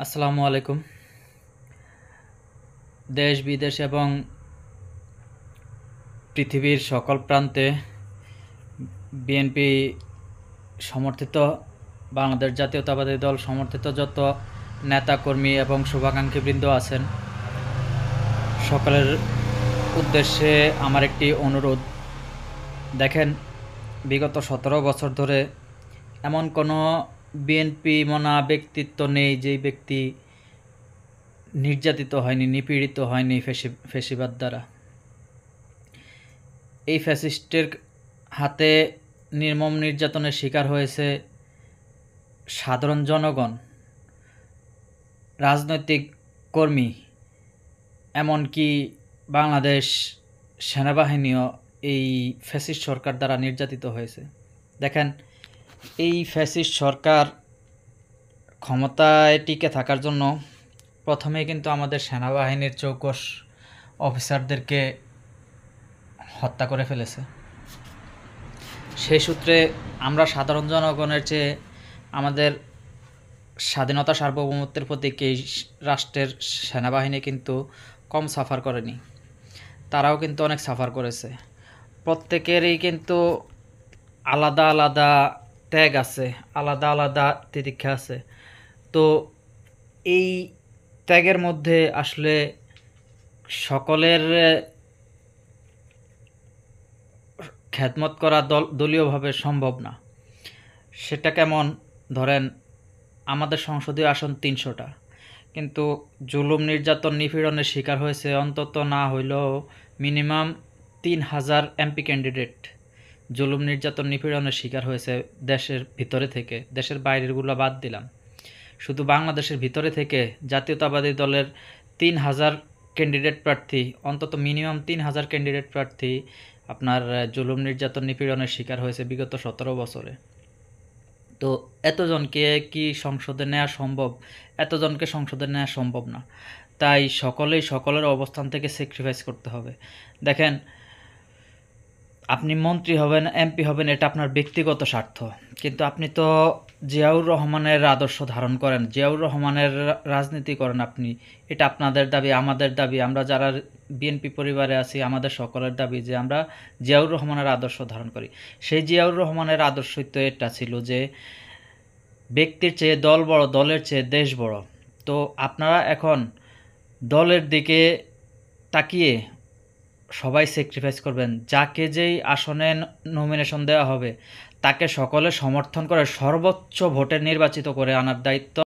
আসসালামু আলাইকুম। দেশ বিদেশ এবং পৃথিবীর সকল প্রান্তে বিএনপি সমর্থিত বাংলাদেশ জাতীয়তাবাদী দল সমর্থিত যত নেতাকর্মী এবং শুভাকাঙ্ক্ষীবৃন্দ আছেন, সকলের উদ্দেশ্যে আমার একটি অনুরোধ। দেখেন, বিগত 17 বছর ধরে এমন কোনো বিএনপি মনা ব্যক্তিত্ব নেই যেই ব্যক্তি নির্যাতিত হয়নি, নিপীড়িত হয়নি ফ্যাসিবাদ দ্বারা। এই ফ্যাসিস্টের হাতে নির্মম নির্যাতনের শিকার হয়েছে সাধারণ জনগণ, রাজনৈতিক কর্মী, এমনকি বাংলাদেশ সেনাবাহিনীও এই ফ্যাসিস্ট সরকার দ্বারা নির্যাতিত হয়েছে। দেখেন, এই ফ্যাসিস্ট সরকার ক্ষমতায় টিকে থাকার জন্য প্রথমেই কিন্তু আমাদের সেনাবাহিনীর চৌকস অফিসারদেরকে হত্যা করে ফেলেছে। সেই সূত্রে আমরা সাধারণ জনগণের চেয়ে আমাদের স্বাধীনতা সার্বভৌমত্বের প্রতীক এই রাষ্ট্রের সেনাবাহিনী কিন্তু কম সাফার করেনি, তারাও কিন্তু অনেক সাফার করেছে। প্রত্যেকেরই কিন্তু আলাদা আলাদা ত্যাগ আছে, আলাদা আলাদা তিতিক্ষা আছে। তো এই ত্যাগের মধ্যে আসলে সকলের খেদমত করা দলীয়ভাবে সম্ভব না। সেটা কেমন, ধরেন আমাদের সংসদীয় আসন 300টা, কিন্তু জুলুম নির্যাতন নিপীড়নের শিকার হয়েছে অন্তত না হইলেও মিনিমাম 3000 এমপি ক্যান্ডিডেট জুলুম নির্যাতন নিপীড়নের শিকার হয়েছে দেশের ভিতরে থেকে। দেশের বাইরেরগুলো বাদ দিলাম, শুধু বাংলাদেশের ভিতরে থেকে জাতীয়তাবাদী দলের 3000 ক্যান্ডিডেট প্রার্থী, অন্তত মিনিমাম 3000 ক্যান্ডিডেট প্রার্থী আপনার জুলুম নির্যাতন নিপীড়নের শিকার হয়েছে বিগত 17 বছরে। তো এতজনকে কি সংসদে নেওয়া সম্ভব? এতজনকে সংসদে নেওয়া সম্ভব না। তাই সকলেই সকলের অবস্থান থেকে স্যাক্রিফাইস করতে হবে। দেখেন, আপনি মন্ত্রী হবেন, এমপি হবেন, এটা আপনার ব্যক্তিগত স্বার্থ, কিন্তু আপনি তো জিয়াউর রহমানের আদর্শ ধারণ করেন, জিয়াউর রহমানের রাজনীতি করেন আপনি। এটা আপনাদের দাবি, আমাদের দাবি, আমরা যারা বিএনপি পরিবারে আছি আমাদের সকলের দাবি যে আমরা জিয়াউর রহমানের আদর্শ ধারণ করি। সেই জিয়াউর রহমানের আদর্শই তো এটা ছিল যে ব্যক্তির চেয়ে দল বড়, দলের চেয়ে দেশ বড়। তো আপনারা এখন দলের দিকে তাকিয়ে সবাই স্যাক্রিফাইস করবেন। যাকে যেই আসনে নমিনেশন দেওয়া হবে তাকে সকলে সমর্থন করে সর্বোচ্চ ভোটে নির্বাচিত করে আনার দায়িত্ব